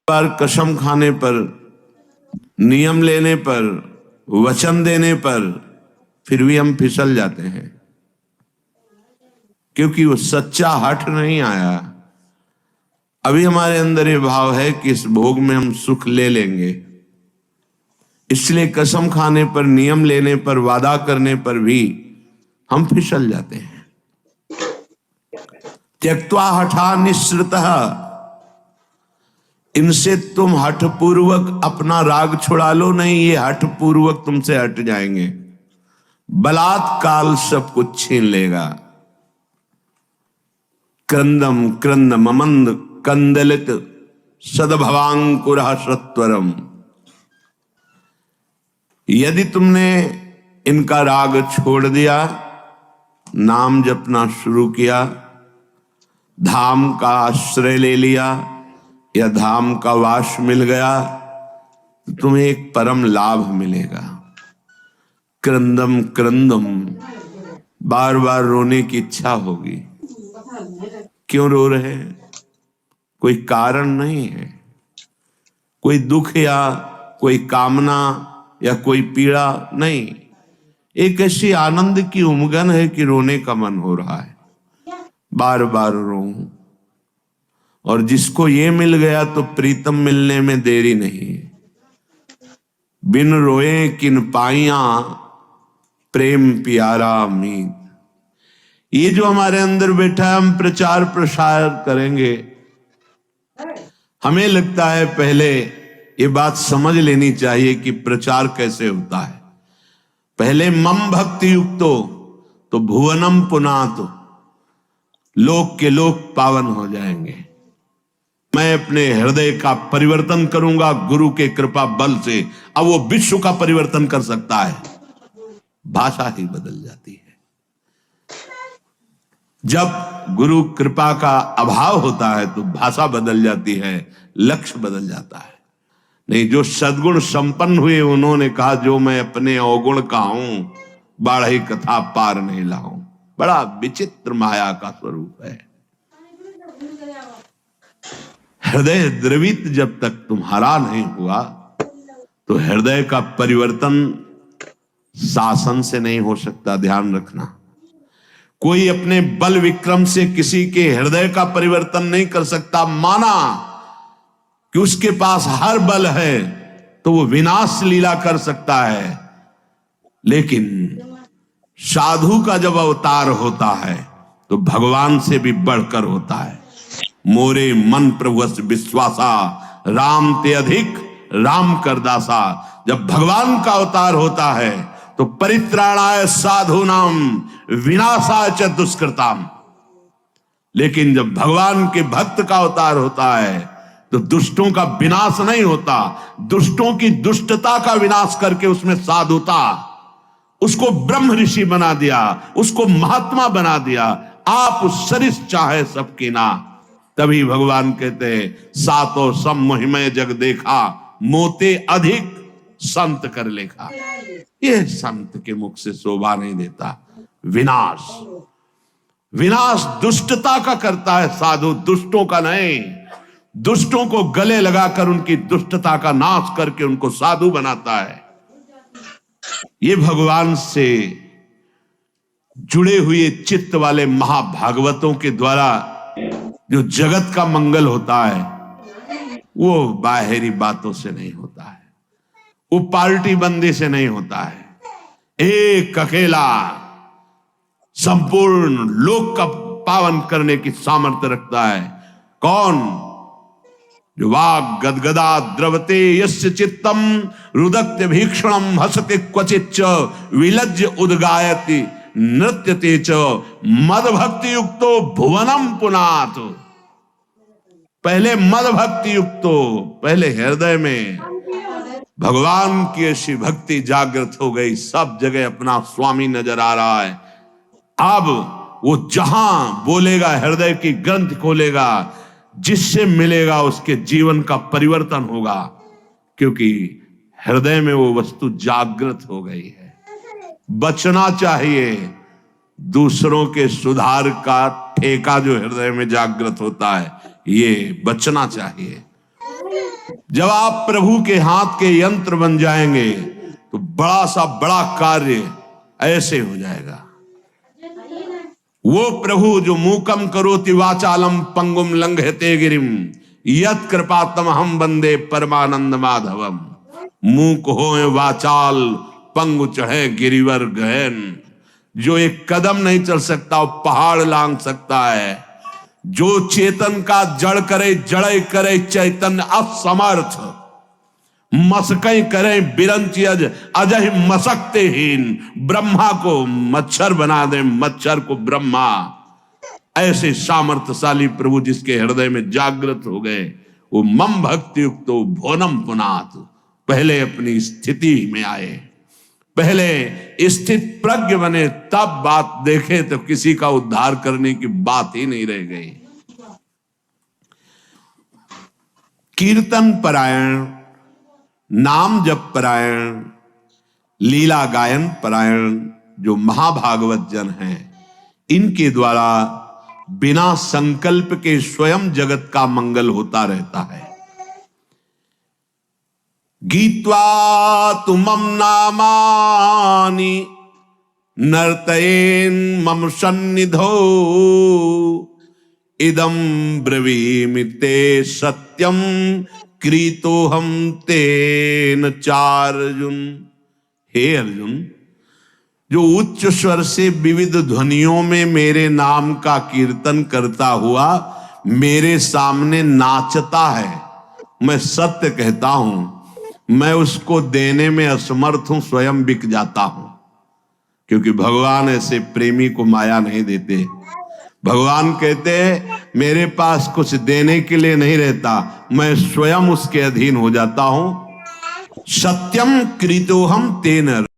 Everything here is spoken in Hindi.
बार कसम खाने पर, नियम लेने पर, वचन देने पर फिर भी हम फिसल जाते हैं, क्योंकि वो सच्चा हठ नहीं आया। अभी हमारे अंदर ये भाव है कि इस भोग में हम सुख ले लेंगे, इसलिए कसम खाने पर, नियम लेने पर, वादा करने पर भी हम फिसल जाते हैं। त्यक्त्वा हठा निःसृतः, इनसे तुम हठपूर्वक अपना राग छुड़ा लो नहीं, ये हठपूर्वक तुमसे हट जाएंगे। बलात्काल सब कुछ छीन लेगा। क्रंदम क्रंद ममंद कंदलित सदभवांकुर सत्वरम। यदि तुमने इनका राग छोड़ दिया, नाम जपना शुरू किया, धाम का आश्रय ले लिया या धाम का वास मिल गया, तो तुम्हें एक परम लाभ मिलेगा। क्रंदम क्रंदम, बार बार रोने की इच्छा होगी। क्यों रो रहे हैं? कोई कारण नहीं है, कोई दुख या कोई कामना या कोई पीड़ा नहीं, एक ऐसी आनंद की उमगन है कि रोने का मन हो रहा है, बार बार रो। और जिसको ये मिल गया तो प्रीतम मिलने में देरी नहीं। बिन रोए किन पाइया प्रेम प्यारा मीत। ये जो हमारे अंदर बैठा है, हम प्रचार प्रसार करेंगे, हमें लगता है पहले ये बात समझ लेनी चाहिए कि प्रचार कैसे होता है। पहले मम भक्ति युक्तो तो भुवनम पुनातो, लोक के लोक पावन हो जाएंगे। मैं अपने हृदय का परिवर्तन करूंगा गुरु के कृपा बल से। अब वो विश्व का परिवर्तन कर सकता है, भाषा ही बदल जाती है। जब गुरु कृपा का अभाव होता है तो भाषा बदल जाती है, लक्ष्य बदल जाता है। नहीं, जो सद्गुण संपन्न हुए उन्होंने कहा, जो मैं अपने अवगुण का हूं, बाढ़ी कथा पार नहीं लाऊं। बड़ा विचित्र माया का स्वरूप है। हृदय द्रवित जब तक तुम्हारा नहीं हुआ तो हृदय का परिवर्तन शासन से नहीं हो सकता। ध्यान रखना, कोई अपने बल विक्रम से किसी के हृदय का परिवर्तन नहीं कर सकता। माना कि उसके पास हर बल है तो वो विनाश लीला कर सकता है, लेकिन साधु का जब अवतार होता है तो भगवान से भी बढ़कर होता है। मोरे मन प्रभुस विश्वासा, राम ते अधिक राम करदासा। जब भगवान का अवतार होता है तो परित्राणाय साधूनाम विनाशाय च दुष्कृताम। लेकिन जब भगवान के भक्त का अवतार होता है तो दुष्टों का विनाश नहीं होता, दुष्टों की दुष्टता का विनाश करके उसमें साधुता, उसको ब्रह्म ऋषि बना दिया, उसको महात्मा बना दिया। आप सरिस चाहे सबकी ना। तभी भगवान कहते हैं, सातो सम मोहिमय जग देखा, मोते अधिक संत कर लेखा। ये संत के मुख से शोभा नहीं देता। विनाश, विनाश दुष्टता का करता है साधु, दुष्टों का नहीं। दुष्टों को गले लगाकर उनकी दुष्टता का नाश करके उनको साधु बनाता है। ये भगवान से जुड़े हुए चित्त वाले महाभागवतों के द्वारा जो जगत का मंगल होता है, वो बाहरी बातों से नहीं होता है, वो पार्टी बंदी से नहीं होता है। एक अकेला संपूर्ण लोक का पावन करने की सामर्थ्य रखता है। कौन? जो वाग गदगदा द्रवते यस्य चित्तम रुदत्य भीक्षणम हसते क्वचिच्च विलज्ज उद्गायति नृत्यते च मद भक्ति युक्तो भुवनम पुनात। पहले मद भक्ति युक्तो, पहले हृदय में भगवान की ऐसी भक्ति जागृत हो गई, सब जगह अपना स्वामी नजर आ रहा है। अब वो जहां बोलेगा, हृदय की ग्रंथ खोलेगा, जिससे मिलेगा उसके जीवन का परिवर्तन होगा, क्योंकि हृदय में वो वस्तु जागृत हो गई है। बचना चाहिए दूसरों के सुधार का ठेका जो हृदय में जागृत होता है, ये बचना चाहिए। जब आप प्रभु के हाथ के यंत्र बन जाएंगे तो बड़ा सा बड़ा कार्य ऐसे हो जाएगा। वो प्रभु जो मूकम करोति वाचालम पंगुम लंघयते गिरिम यत् कृपातमहं वंदे परमानंद माधवम। मूक होए वाचाल पंगु चढ़े गिरिवर गहन। जो एक कदम नहीं चल सकता वो पहाड़ लांग सकता है। जो चेतन का जड़ करे जड़े करे चैतन्य असमर्थ। मसकई करे बिरंची अजय मसकते हीन। ब्रह्मा को मच्छर बना दे मच्छर को ब्रह्मा। ऐसे सामर्थ्यशाली प्रभु जिसके हृदय में जागृत हो गए वो मम भक्ति युक्त भोनम पुनात। पहले अपनी स्थिति में आए, पहले स्थित प्रज्ञ बने, तब बात देखे तो किसी का उद्धार करने की बात ही नहीं रह गई। कीर्तन परायण, नाम जप परायण, लीला गायन परायण जो महाभागवत जन हैं, इनके द्वारा बिना संकल्प के स्वयं जगत का मंगल होता रहता है। गीत्वा तुमं नामानि नर्तयेन मम सन्निधौ इदं ब्रवीमि ते सत्यम क्रीतोहम तेन चार्जुन। हे अर्जुन, जो उच्च स्वर से विविध ध्वनियों में मेरे नाम का कीर्तन करता हुआ मेरे सामने नाचता है, मैं सत्य कहता हूं मैं उसको देने में असमर्थ हूं, स्वयं बिक जाता हूं। क्योंकि भगवान ऐसे प्रेमी को माया नहीं देते। भगवान कहते मेरे पास कुछ देने के लिए नहीं रहता, मैं स्वयं उसके अधीन हो जाता हूं। सत्यम कृतोहम तेन